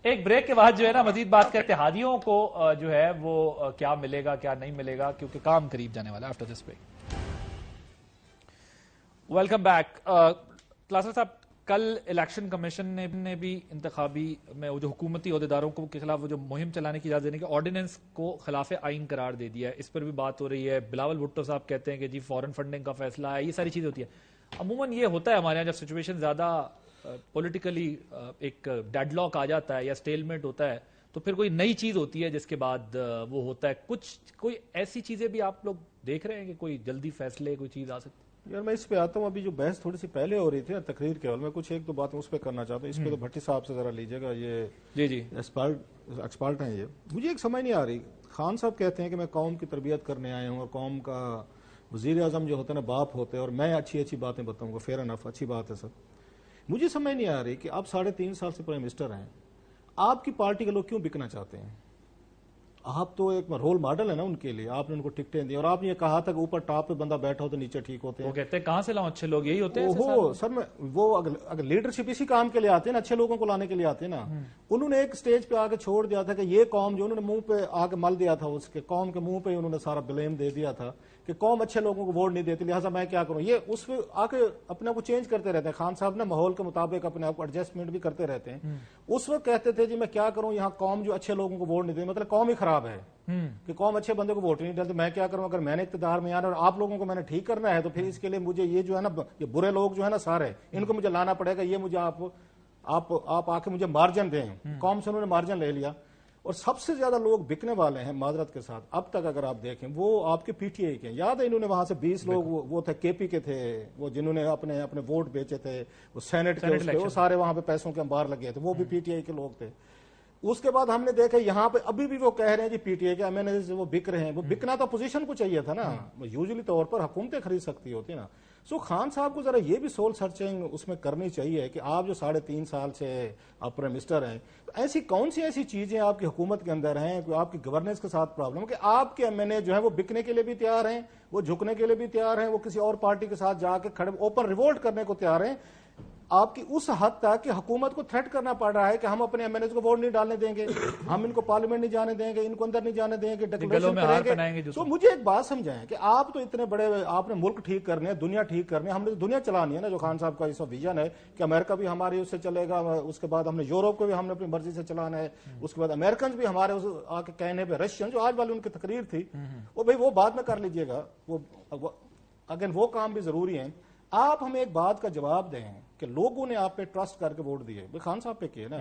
एक ब्रेक के बाद जो है ना मजीद बात करते हैं इत्तेहादियों को जो है वो क्या मिलेगा क्या नहीं मिलेगा, क्योंकि काम करीब जाने वाला है। After this break, welcome back. क्लासर साहब, कल इलेक्शन कमीशन ने भी इंतखाबी में वो जो हुकूमती अहदेदारों को के खिलाफ वो जो मुहिम चलाने की इजाजत देने के ऑर्डिनेंस को खिलाफ आइन करार दे दिया है। इस पर भी बात हो रही है। बिलावल भुट्टो साहब कहते हैं कि जी फॉरेन फंडिंग का फैसला है, ये सारी चीजें होती है। अमूमन ये होता है हमारे यहाँ, जब सिचुएशन ज्यादा पॉलिटिकली एक डेडलॉक आ जाता है या स्टेलमेंट होता है, तो फिर कोई नई चीज होती है जिसके बाद वो होता है। कोई ऐसी चीजें भी आप लोग देख रहे हैं कि कोई जल्दी फैसले, कोई चीज आ सकती है? यार मैं इस पे आता हूँ। अभी जो बहस थोड़ी सी पहले हो रही थी ना तकरीर के हॉल में, कुछ एक दो बातें उस पर करना चाहता हूँ। इस पे तो भट्टी साहब से जरा लीजिएगा, ये जी एक्सपर्ट हैं। ये मुझे एक समझ नहीं आ रही। खान साहब कहते हैं कि मैं कौम की तरबियत करने आया हूँ और कौम का वजीर आजम जो होते हैं ना बाप होते हैं, और मैं अच्छी बातें बताऊंगा। फेयर एनफ, अच्छी बात है सर। मुझे समझ नहीं आ रही कि आप 3.5 साल से प्राइम मिनिस्टर हैं, आपकी पार्टी के लोग क्यों बिकना चाहते हैं? आप तो एक रोल मॉडल है ना उनके लिए, आपने उनको टिकटें दी और आपने ये कहा था कि ऊपर टॉप पे बंदा बैठा हो तो नीचे ठीक होते हैं। वो कहते हैं कहां से लाऊं अच्छे लोग, यही होते हैं। ओहो सर, मैं वो अगर लीडरशिप इसी काम के लिए आते हैं ना, अच्छे लोगों को लाने के लिए आते हैं ना। उन्होंने एक स्टेज पे आके छोड़ दिया था कि ये कौम, जो उन्होंने मुंह पे आके मल दिया था, उसके कौम के मुंह पे उन्होंने सारा ब्लेम दे दिया था कि कौम अच्छे लोगों को वोट नहीं देती, लिहाजा मैं क्या करूं। ये उस आके अपने आप को चेंज करते रहते हैं। खान साहब ने माहौल के मुताबिक अपने आप को एडजस्टमेंट भी करते रहते हैं। उस वक्त कहते थे जी मैं क्या करूं, यहाँ कौम जो अच्छे लोगों को वोट नहीं देती, मतलब कौम ही खराब है कि कौम अच्छे बंदे को वोट नहीं डालती। मैं क्या करूं, अगर मैंने इख्तिदार में आना और आप लोगों को मैंने ठीक करना है, तो फिर इसके लिए मुझे ये जो है ना, ये बुरे लोग जो है ना सारे, इनको मुझे लाना पड़ेगा। ये मुझे आप आके मुझे मार्जिन दें। कौम से उन्होंने मार्जिन ले लिया। और सबसे ज्यादा लोग बिकने वाले हैं माजरत के साथ अब तक अगर आप देखें, वो आपके पीटीआई के। याद है इन्होंने वहां से 20 लोग वो थे केपी के थे, वो जिन्होंने अपने वोट बेचे थे, वो सेनेट के, वो सारे वहां पे पैसों के अंबार लगे थे, वो भी पीटीआई के लोग थे। उसके बाद हमने देखा यहाँ पे अभी भी वो कह रहे हैं जी पीटीआई के एमएनए वो बिक रहे हैं। वो बिकना तो अपोजिशन को चाहिए था ना, यूजुअली तौर पर हुकूमतें खरीद सकती होती ना। सो खान साहब को जरा ये भी सोल सर्चिंग उसमें करनी चाहिए कि आप जो 3.5 साल से आप प्राइम मिनिस्टर हैं, तो ऐसी कौन सी ऐसी चीजें आपकी हुकूमत के अंदर हैं, आपकी गवर्नेंस के साथ प्रॉब्लम कि आपके एमएनए जो है वो बिकने के लिए भी तैयार हैं, वो झुकने के लिए भी तैयार हैं, वो किसी और पार्टी के साथ जाके खड़े ओपन रिवोल्ट करने को तैयार हैं। आपकी उस हद तक कि हुकूमत को थ्रेट करना पड़ रहा है कि हम अपने एमएनए को वोट नहीं डालने देंगे, हम इनको पार्लियामेंट नहीं जाने देंगे, इनको अंदर नहीं जाने देंगे, डिक्लेरेशन करेंगे। तो मुझे एक बात समझाएं कि आप तो इतने बड़े, आपने मुल्क ठीक करने, दुनिया ठीक करने, हमने तो दुनिया चलानी है ना। जो खान साहब का इस विजन है कि अमेरिका भी हमारे उससे चलेगा, उसके बाद हमने यूरोप को भी हमने अपनी मर्जी से चलाना है, उसके बाद अमेरिकन भी हमारे आके कहने पर, रशियन जो आज वाली उनकी तकरीर थी वो भाई वो बाद में कर लीजिएगा, वो अगेन वो काम भी जरूरी है। आप हमें एक बात का जवाब दें कि लोगों ने आप पे ट्रस्ट करके वोट दिए, खान साहब पे किए ना।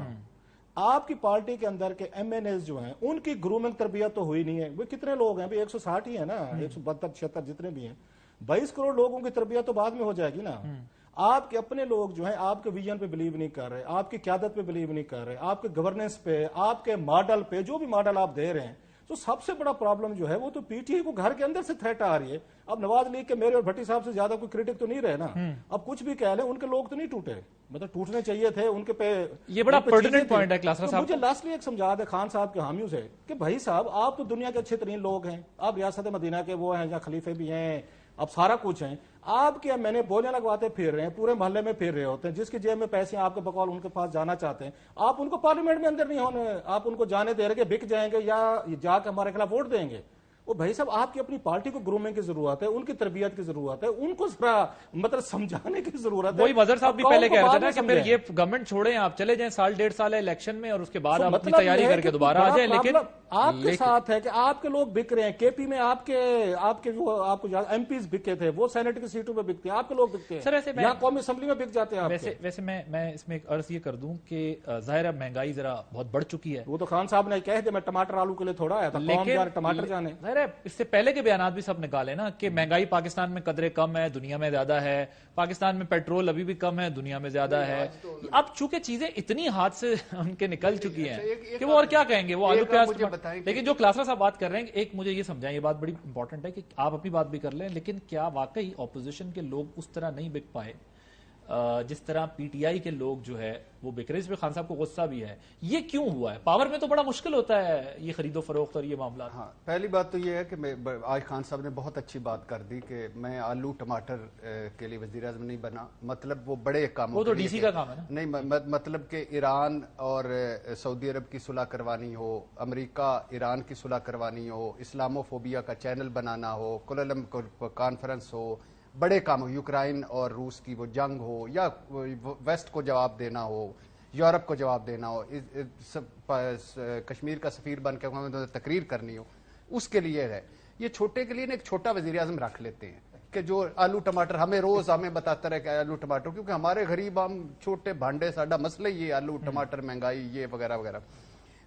आपकी पार्टी के अंदर के एमएनए जो हैं उनकी ग्रूमिंग तरबियत तो हुई नहीं है। वो कितने लोग हैं, 160 ही है ना, 172-76 जितने भी हैं। 22 करोड़ लोगों की तरबियत तो बाद में हो जाएगी ना। आपके अपने लोग जो हैं आपके विजन पे बिलीव नहीं कर रहे, आपकी क़यादत पे बिलीव नहीं कर रहे, आपके गवर्नेंस पे, आपके मॉडल पे, जो भी मॉडल आप दे रहे हैं, तो सबसे बड़ा प्रॉब्लम जो है वो तो पीटीआई को घर के अंदर से थ्रेट आ रही है। अब नवाज लीग के मेरे और भट्टी साहब से ज्यादा कोई क्रिटिक तो नहीं रहे ना। अब कुछ भी कह लें, उनके लोग तो नहीं टूटे, मतलब टूटने चाहिए थे उनके पे। ये बड़ा पर्टिनेंट पॉइंट है क्लासरा साहब। मुझे लास्टली एक समझा दे खान साहब के हामियों से कि भाई साहब आप तो दुनिया के अच्छे तरीन लोग हैं, आप रियासत मदीना के वो हैं जहाँ खलीफे भी हैं, अब सारा कुछ है। आप क्या मैंने बोलियां लगवाते फिर रहे हैं, पूरे मोहल्ले में फिर रहे होते हैं, जिसकी जेब में पैसे आपके बकौल उनके पास जाना चाहते हैं, आप उनको पार्लियामेंट में अंदर नहीं होने, आप उनको जाने दे रहे कि बिक जाएंगे या जाके हमारे खिलाफ वोट देंगे। वो भाई साहब आपकी अपनी पार्टी को ग्रूमिंग की जरूरत है, उनकी तरबियत की जरूरत है, उनको जरा मतलब समझाने की जरूरत है। वही मजहर साहब भी पहले कह रहे थे ना कि फिर ये गवर्नमेंट छोड़ें, आप चले जाएं, साल 1.5 साल है इलेक्शन में और उसके बाद आप अपनी तैयारी करके दोबारा आ जाए। लेकिन आपके साथ है कि आपके लोग बिक रहे हैं। केपी में आपके जो आपको एमपीज बिके थे वो सेनेट की सीटों पे बिकते हैं, आपके लोग बिकते हैं। सर ऐसे यहाँ कौमी असेंबली में बिक जाते हैं। वैसे मैं इसमें एक अर्ज ये कर दूं कि जाहिर है महंगाई जरा बहुत बढ़ चुकी है। वो तो खान साहब ने कह दिया मैं टमाटर आलू के लिए थोड़ा आया था, लेकिन टमाटर जाने। जाहिर है इससे पहले के बयान भी सब निकाले ना कि महंगाई पाकिस्तान में कदरे कम है, दुनिया में ज्यादा है, पाकिस्तान में पेट्रोल अभी भी कम है, दुनिया में ज्यादा है। अब चूंकि चीजें इतनी हाथ से उनके निकल चुकी हैं कि वो और क्या कहेंगे, वो आलू प्याज। लेकिन जो क्लासरा साहब बात कर रहे हैं, एक मुझे ये समझाएं, ये बात बड़ी इंपॉर्टेंट है कि आप अपनी बात भी कर लें, लेकिन क्या वाकई ऑपोजिशन के लोग उस तरह नहीं बिक पाए जिस तरह पीटीआई के लोग जो है वो बिक रहे? इस पे खान साहब को गुस्सा भी है, ये क्यों हुआ है? पावर में तो बड़ा मुश्किल होता है ये खरीदो फरोख्त और ये मामला। हाँ, पहली बात तो ये है कि आज खान साहब ने बहुत अच्छी बात कर दी कि मैं आलू टमाटर के लिए वजीर आज़म नहीं बना, मतलब वो बड़े काम, वो तो डीसी का काम है ना। नहीं मतलब कि ईरान और सऊदी अरब की सुलह करवानी हो, अमेरिका ईरान की सुलह करवानी हो, इस्लामोफोबिया का चैनल बनाना हो, कुल्लम कॉन्फ्रेंस हो, बड़े काम हो, यूक्रेन और रूस की वो जंग हो, या वेस्ट को जवाब देना हो, यूरोप को जवाब देना हो, कश्मीर का सफीर बन के तकरीर करनी हो, उसके लिए है। ये छोटे के लिए ना एक छोटा वजीर आज़म रख लेते हैं कि जो आलू टमाटर हमें बताता रहे कि आलू टमाटर, क्योंकि हमारे गरीब हम छोटे भांडे, साडा मसला ये आलू टमाटर महंगाई ये वगैरह वगैरह।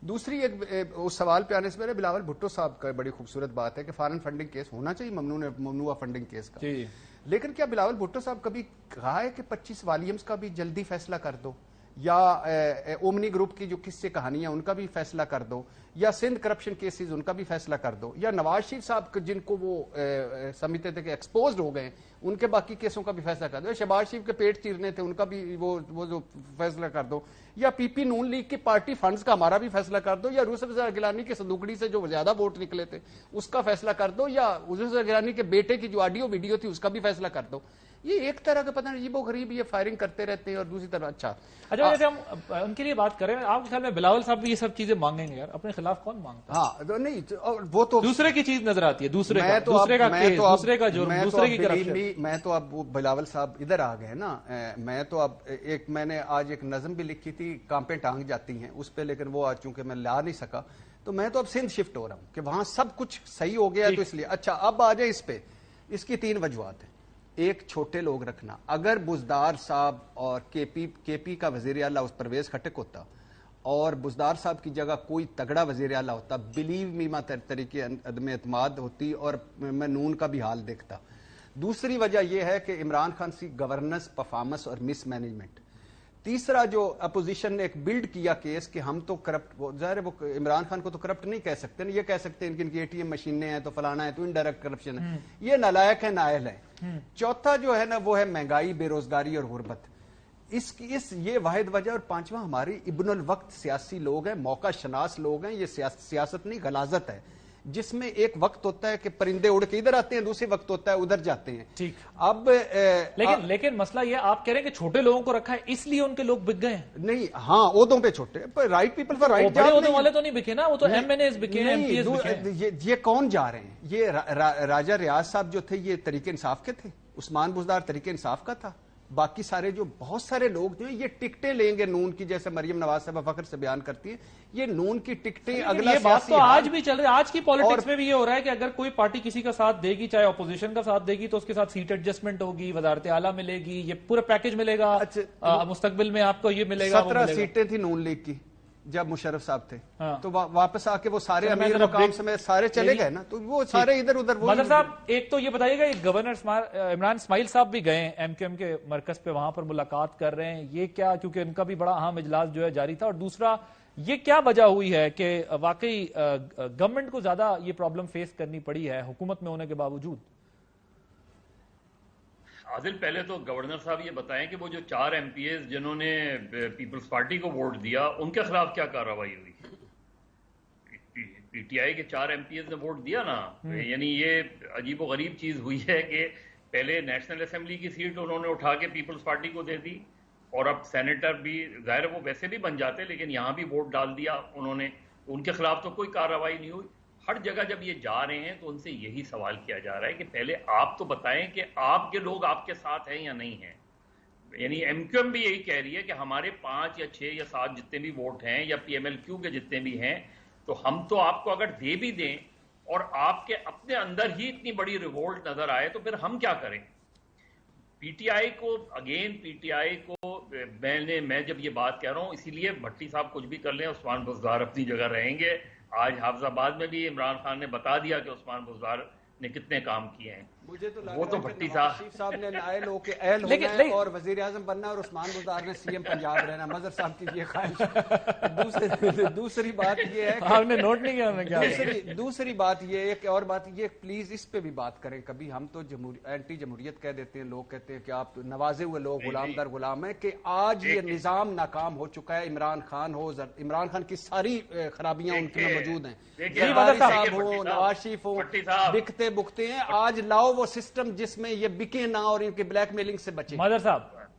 दूसरी एक उस सवाल पे आने से पहले बिलावल भुट्टो साहब का बड़ी खूबसूरत बात है कि फॉरेन फंडिंग केस होना चाहिए, ममनुआ फंडिंग केस का। लेकिन क्या बिलावल भुट्टो साहब कभी कहा है कि 25 वॉल्यूम्स का भी जल्दी फैसला कर दो, या ओमनी ग्रुप की जो किस्से कहानियां उनका भी फैसला कर दो, या सिंध करप्शन केसेस उनका भी फैसला कर दो, या नवाज शरीफ साहब जिनको वो समझते थे कि एक्सपोज्ड हो गए उनके बाकी केसों का भी फैसला कर दो, शहबाज शरीफ के पेट चीरने थे उनका भी वो जो फैसला कर दो, या पीपी नून लीग की पार्टी फंड्स का हमारा भी फैसला कर दो, या यूसुफ गिलानी की संदूकड़ी से जो ज्यादा वोट निकले थे उसका फैसला कर दो, या यूसुफ गिलानी के बेटे की जो ऑडियो वीडियो थी उसका भी फैसला कर दो। ये एक तरह का पता नहीं अजीबो गरीब ये फायरिंग करते रहते हैं और दूसरी तरफ अच्छा जैसे हम उनके लिए बात करें, आपके ख्याल में बिलावल साहब भी ये सब चीजें मांगेंगे यार? अपने खिलाफ कौन मांगता है? हाँ तो नहीं वो तो दूसरे की चीज नजर आती है, दूसरे का जुर्म, दूसरे की करप्शन। मैं तो अब बिलावल साहब इधर आ गए ना, मैं तो अब मैंने आज एक नज्म भी लिखी थी, कांपे टांग जाती हैं उस पर, लेकिन वो आज चूंकि मैं ला नहीं सका तो मैं तो अब सिंध शिफ्ट हो रहा हूँ कि वहां सब कुछ सही हो गया, तो इसलिए। अच्छा अब आ जाए इस पे, इसकी 3 वजूहत है। एक, छोटे लोग रखना। अगर बुजदार साहब और केपी का वजीर आला उस परवेज खटक होता और बुजदार साहब की जगह कोई तगड़ा वजीर आला होता, बिलीव मी मा तरीके अदम एतमाद होती और मैं नून का भी हाल देखता। दूसरी वजह यह है कि इमरान खान की गवर्नेंस, परफॉर्मेंस और मिसमैनेजमेंट। तीसरा जो अपोजिशन ने एक बिल्ड किया केस कि हम तो करप्ट, ज़ाहिर है वो इमरान खान को तो करप्ट नहीं कह सकते, ये कह सकते हैं इनकी एटीएम मशीनें हैं तो फलाना है तो इनडायरेक्ट करप्शन है, ये नालायक है, नाअहल है। चौथा जो है ना वो है महंगाई, बेरोजगारी और गुर्बत। ये वाहिद वजह। और पांचवा हमारी इब्नुल वक्त सियासी लोग हैं, मौका शनास लोग हैं। ये सियासत नहीं गलाजत है, जिसमें एक वक्त होता है कि परिंदे उड़ के इधर आते हैं, दूसरे वक्त होता है उधर जाते हैं। ठीक। अब लेकिन मसला ये आप कह रहे हैं कि छोटे लोगों को रखा है इसलिए उनके लोग बिक गए? नहीं, हाँ ओहदों पे छोटे, पर right people for right job ओहदों वाले तो नहीं बिके ना, वो तो एमएनएस बिके, एमपीएस बिके। ये कौन जा रहे हैं? ये राजा रियाज साहब जो थे ये तरीके इंसाफ के थे, उस्मान बुजदार तरीके इंसाफ का था, बाकी सारे जो बहुत सारे लोग जो ये टिकटें लेंगे नून की, जैसे मरियम नवाज साहब फखर से बयान करती है, ये नून की टिकटें अगला ये बात तो आज भी चल रही है। आज की पॉलिटिक्स में भी ये हो रहा है कि अगर कोई पार्टी किसी का साथ देगी, चाहे ऑपोजिशन का साथ देगी, तो उसके साथ सीट एडजस्टमेंट होगी, वजारत आला मिलेगी, ये पूरा पैकेज मिलेगा। मुस्तकबिल में आपको ये मिलेगा। 17 सीटें थी नून लीग की, जब मुशर्रफ साहब थे हाँ। तो वापस आके वो सारे सर, मैं अमीर जरा मकाम ब्रेक- समेत सारे चले गए ना, तो वो सारे इधर उधर वो मदर साहब एक तो ये बताइएगा, ये गवर्नर इमरान इस्माइल साहब भी गए एमक्यूएम के मरकज पे, वहां पर मुलाकात कर रहे हैं, ये क्या, क्योंकि उनका भी बड़ा अहम इजलास जो है जारी था, और दूसरा ये क्या वजह हुई है कि वाकई गवर्नमेंट को ज्यादा ये प्रॉब्लम फेस करनी पड़ी है हुकूमत में होने के बावजूद? आदिल, पहले तो गवर्नर साहब ये बताएं कि वो जो 4 MPs जिन्होंने पीपल्स पार्टी को वोट दिया, उनके खिलाफ क्या कार्रवाई हुई? पीटीआई के 4 MPs ने वोट दिया ना, यानी ये अजीब व गरीब चीज हुई है कि पहले नेशनल असेंबली की सीट उन्होंने उठा के पीपल्स पार्टी को दे दी, और अब सेनेटर भी जाहिर वो वैसे भी बन जाते, लेकिन यहाँ भी वोट डाल दिया उन्होंने, उनके खिलाफ तो कोई कार्रवाई नहीं हुई। हर जगह जब ये जा रहे हैं तो उनसे यही सवाल किया जा रहा है कि पहले आप तो बताएं कि आपके लोग आपके साथ हैं या नहीं हैं। यानी एमक्यूएम भी यही कह रही है कि हमारे 5 या 6 या 7 जितने भी वोट हैं, या पीएमएलक्यू के जितने भी हैं, तो हम तो आपको अगर दे भी दें और आपके अपने अंदर ही इतनी बड़ी रिवोल्ट नजर आए तो फिर हम क्या करें? पीटीआई को मैं जब ये बात कह रहा हूं, इसीलिए भट्टी साहब कुछ भी कर लें, उस्मान बुज़दार अपनी जगह रहेंगे। आज हाफिजाबाद में भी इमरान खान ने बता दिया कि उस्मान बुज़दार ने कितने काम किए हैं। मुझे तो वो तो भट्टी साहब ने नायल हो के अहल होना है और वजीर आजम बनना, और उस्मान बुज़दार ने सीएम पंजाब रहना। मजर साहब की ये ख्वाहिश। दूसरी बात ये है, आपने नोट नहीं किया? दूसरी बात ये, एक और बात ये, प्लीज इस पे भी बात करें कभी। हम तो एंटी जमहूरियत कह देते हैं, लोग कहते हैं कि आप नवाजे हुए लोग गुलाम दर गुलाम है, कि आज ये निजाम नाकाम हो चुका है। इमरान खान की सारी खराबियां उनके में मौजूद हैं, साहब हो, नवाज शरीफ हो, बिकते बुकते हैं। आज लाओ वो सिस्टम जिसमें ये बिके ना और इनके ब्लैकमेलिंग से बचे। मदर साहब,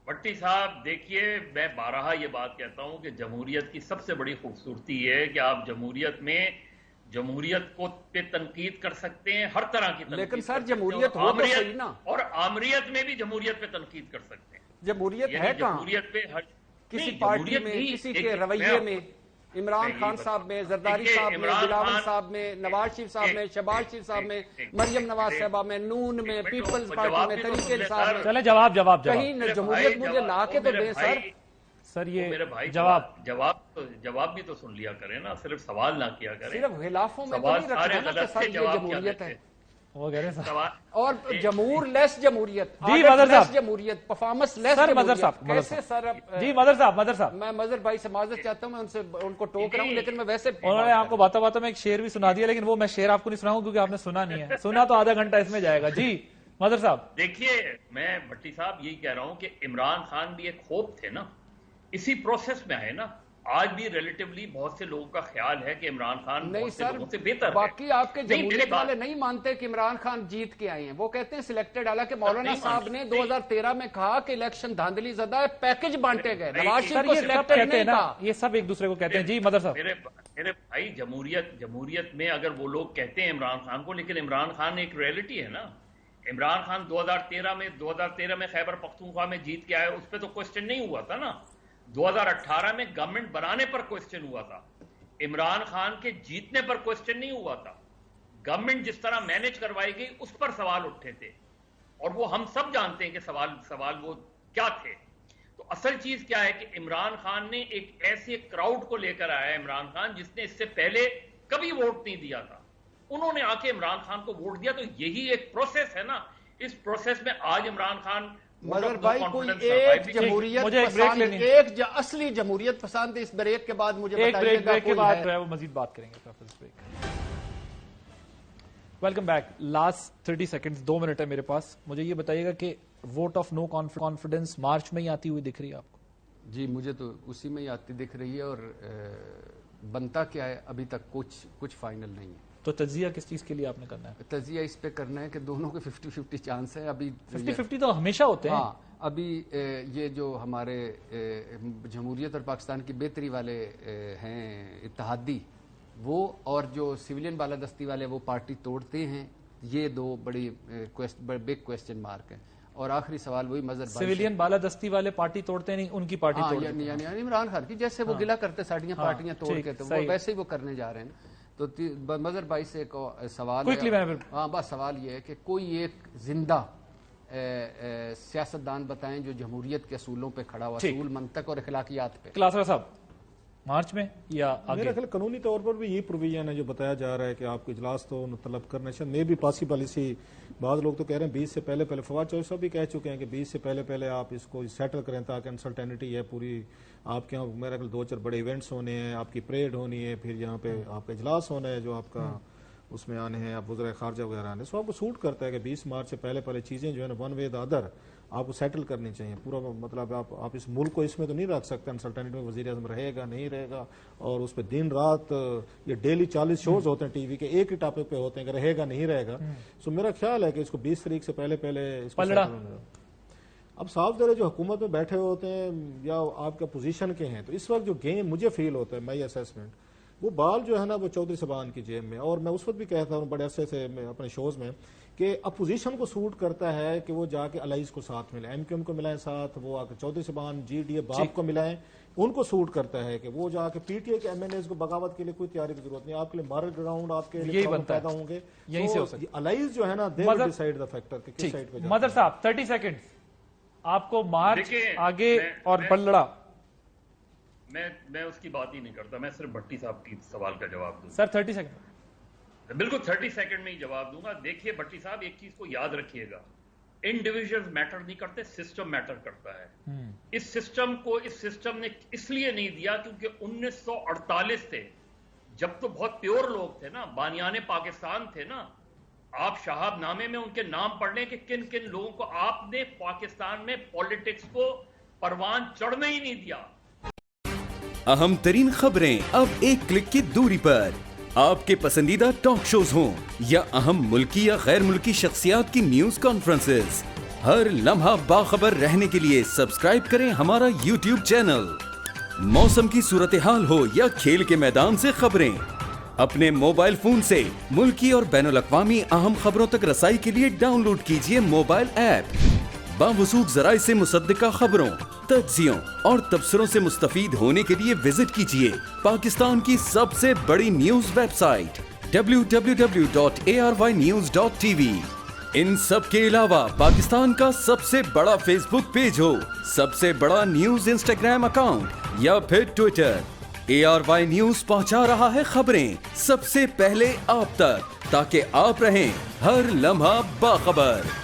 भट्टी साहब देखिए, मैं बारहा ये बात कहता हूं कि जमहूरियत की सबसे बड़ी खूबसूरती है कि आप जमहूरियत को पे तनकीद कर सकते हैं, हर तरह की तनकीद, लेकिन सर जमहूरियत हो तो सही ना, और आमरीत में भी जमहूरियत पे तनकीद कर सकते हैं। जमहूरियत है कहां? जमहूरियत पे किसी पार्टी में, किसी के रवैये में, इमरान खान साहब में, जरदारी साहब में, बिलावल साहब में, नवाज शरीफ साहब में, शहबाज शरीफ साहब में, मरियम नवाज साहबा में, नून में, पीपल्स पार्टी में, तरीके साहब में। चले जवाब कहीं जमहूरियत मुझे ला के तो दे सर ये मेरे भाई जवाब भी तो सुन लिया करें ना, सिर्फ सवाल ना किया करें। सिर्फ खिलाफों में तो नहीं रखना ना कि सर ये जमहूरियत है, वो कह रहे हैं और जमहूर लेस जमहूरियत, जी मदर साहब, जमहूरियत परफॉर्मेंस लेस सर मदर साहब, कैसे सर? जी मदर साहब, मैं मजर भाई से माजरत चाहता हूं, मैं उनसे उनको टोक रहा हूं, लेकिन मैं वैसे उन्होंने आपको बातों में एक शेर भी सुना दिया, लेकिन वो मैं शेर आपको नहीं सुनाऊंगा क्योंकि आपने सुना नहीं है। सुना तो आधा घंटा इसमें जाएगा। जी मदर साहब, देखिए, मैं भट्टी साहब यही कह रहा हूं कि इमरान खान भी एक होप थे ना, इसी प्रोसेस में आए ना। आज भी रिलेटिवली बहुत से लोगों का ख्याल है कि इमरान खान नहीं सर, से बेहतर है। बाकी आपके जमहूरियत वाले नहीं मानते कि इमरान खान जीत के आए हैं, वो कहते हैं सिलेक्टेड। हालांकि मौलाना साहब ने 2013 में कहा कि इलेक्शन धांधली ज़दा है, पैकेज बांटे गए, नवाज शरीफ को सिलेक्टेड नहीं कहा। ये सब एक दूसरे को कहते हैं। जी मदर साहब, मेरे भाई, जमहूरियत में अगर वो लोग कहते हैं इमरान खान को, लेकिन इमरान खान एक रियलिटी है ना। इमरान खान 2013 में खैबर पख्तूनख्वा में जीत के आए, उस पर तो क्वेश्चन नहीं हुआ था ना। 2018 में गवर्नमेंट बनाने पर क्वेश्चन हुआ था, इमरान खान के जीतने पर क्वेश्चन नहीं हुआ था। गवर्नमेंट जिस तरह मैनेज करवाई गई उस पर सवाल उठे थे, और वो हम सब जानते हैं कि सवाल वो क्या थे। तो असल चीज क्या है कि इमरान खान ने एक ऐसे क्राउड को लेकर आया, इमरान खान जिसने इससे पहले कभी वोट नहीं दिया था, उन्होंने आके इमरान खान को वोट दिया। तो यही एक प्रोसेस है ना। इस प्रोसेस में आज इमरान खान, मगर भाई कोई एक जमहूरियत पसंद, एक असली जमहूरियत पसंद, इस ब्रेक के बाद मुझे बताइएगा। ब्रेक के बाद वो मजीद बात करेंगे। Welcome back. Last 30 seconds, 2 minute है मेरे पास। मुझे ये बताइएगा कि वोट ऑफ नो कॉन्फिडेंस मार्च में ही आती हुई दिख रही है आपको? जी मुझे तो उसी में ही आती दिख रही है, और बनता क्या है अभी तक कुछ फाइनल नहीं है। तो तजिया किस चीज के लिए आपने करना है? तजिया इस पे करना है कि दोनों के 50-50 चांस है। अभी 50-50 तो हमेशा होते हैं। हाँ, अभी ये जो हमारे जमहूरियत और पाकिस्तान की बेहतरी वाले हैं इत्तेहादी, वो और जो सिविलियन बालादस्ती वाले वो पार्टी तोड़ते हैं, ये दो बड़ी बिग क्वेश्चन मार्क है। और आखिरी सवाल वही मजहब, सिविलियन बालादस्ती वाले पार्टी तोड़ते नहीं, उनकी पार्टी तोड़ते हैं। यानी इमरान खान की जैसे वो गिला करते साड़ियां पार्टियां तोड़ के, तो वो वैसे ही वो करने जा रहे हैं। तो मजहर भाई से एक सवाल है, हाँ बस सवाल ये है कि कोई एक जिंदा सियासतदान बताएं जो जमहूरियत के असूलों पे खड़ा हुआ, असूल, मंतक और अखलाकियात पे। क्लासरा साहब, मार्च में या आगे? मेरा ख्याल कानूनी तौर पर भी ये प्रोविजन है जो बताया जा रहा है कि आपको इजलास तो तलब करना चाहिए, मे भी पॉसिबल इसी। बाद लोग तो कह रहे हैं 20 से पहले फवाद चौधरी साहब भी कह चुके हैं कि 20 से पहले आप इसको सेटल करें ताकि अनसर्टेनिटी है पूरी। आपके यहाँ मेरा ख्याल 2-4 बड़े इवेंट्स होने हैं, आपकी परेड होनी है, फिर यहाँ पे आपका इजलास होना है जो आपका उसमें आने हैं, आप वज़ीर ख़ारजा वगैरह आने, सो आपको सूट करता है कि 20 मार्च से पहले चीज़ें जो है ना वन वे द अदर आपको सेटल करनी चाहिए पूरा। मतलब आप इस मुल्क को इसमें तो नहीं रख सकते अनसर्टेनिटी में, वज़ीर आज़म रहेगा नहीं रहेगा, और उस पर दिन रात ये डेली 40 शोज होते हैं टीवी के, एक ही टॉपिक पे होते हैं कि रहेगा नहीं रहेगा। सो मेरा ख्याल है कि इसको 20 तारीख से पहले इसको अब साफ ज़रा जो हुकूमत में बैठे होते हैं या आपका पोजीशन के हैं, तो इस वक्त जो गेम मुझे फील होता है, माई असेसमेंट, वो बाल जो है ना वो चौधरी साहबान की जेब में। और मैं उस वक्त भी कहता हूँ बड़े अरसे से अपने शोज में कि अपोजिशन को सूट करता है कि वो जाके अलाइज को साथ मिले, MQM को मिलाएं साथ, वो आके चौधरी साहबान GDA बाप को मिलाएं, उनको सूट करता है कि वो जाके PTA के MNAs को बगावत के लिए कोई तैयारी की जरूरत नहीं, आपके लिए मॉरल ग्राउंड आपके लिए पैदा होंगे, यहीं से हो सकती है। अलाइज जो है ना they will decide the factor कि किस साइड पे। मदर साहब 30 सेकंड आपको मार्च आगे और बल्लड़ा। मैं उसकी बात ही नहीं करता, मैं सिर्फ भट्टी साहब की सवाल का जवाब दूंगा। Sir 30 second. बिल्कुल 30 सेकंड में ही जवाब दूंगा। देखिए भट्टी साहब, एक चीज को याद रखिएगा, इंडिविजुअल्स मैटर नहीं करते, सिस्टम मैटर करता है। इस सिस्टम ने इसलिए नहीं दिया क्योंकि 1948 थे, जब तो बहुत प्योर लोग थे ना, बानियाने पाकिस्तान थे ना। आप शहाबनामे में उनके नाम पढ़ लें कि किन किन लोगों को आपने पाकिस्तान में पॉलिटिक्स को परवान चढ़ने ही नहीं दिया। अहम तरीन खबरें अब एक क्लिक की दूरी पर, आपके पसंदीदा टॉक शोज हों या अहम मुल्की या गैर मुल्की शख्सियात की न्यूज कॉन्फ्रेंसेस, हर लम्हा बाखबर रहने के लिए सब्सक्राइब करें हमारा YouTube चैनल। मौसम की सूरत हाल हो या खेल के मैदान से खबरें, अपने मोबाइल फोन से मुल्की और बैनुल अक़वामी अहम खबरों तक रसाई के लिए डाउनलोड कीजिए मोबाइल ऐप। बावसूख ज़राए से मुसद्दिक़ा खबरों, तज्ज़ियों और तबसरों से मुस्तफ़ीद होने के लिए विजिट कीजिए पाकिस्तान की सबसे बड़ी न्यूज वेबसाइट www.arYnews.tv। इन सब के अलावा पाकिस्तान का सबसे बड़ा फेसबुक पेज हो, सबसे बड़ा न्यूज इंस्टाग्राम अकाउंट या फिर ट्विटर, ARY न्यूज पहुंचा रहा है खबरें सबसे पहले आप तक, ताकि आप रहें हर लम्हा बाखबर।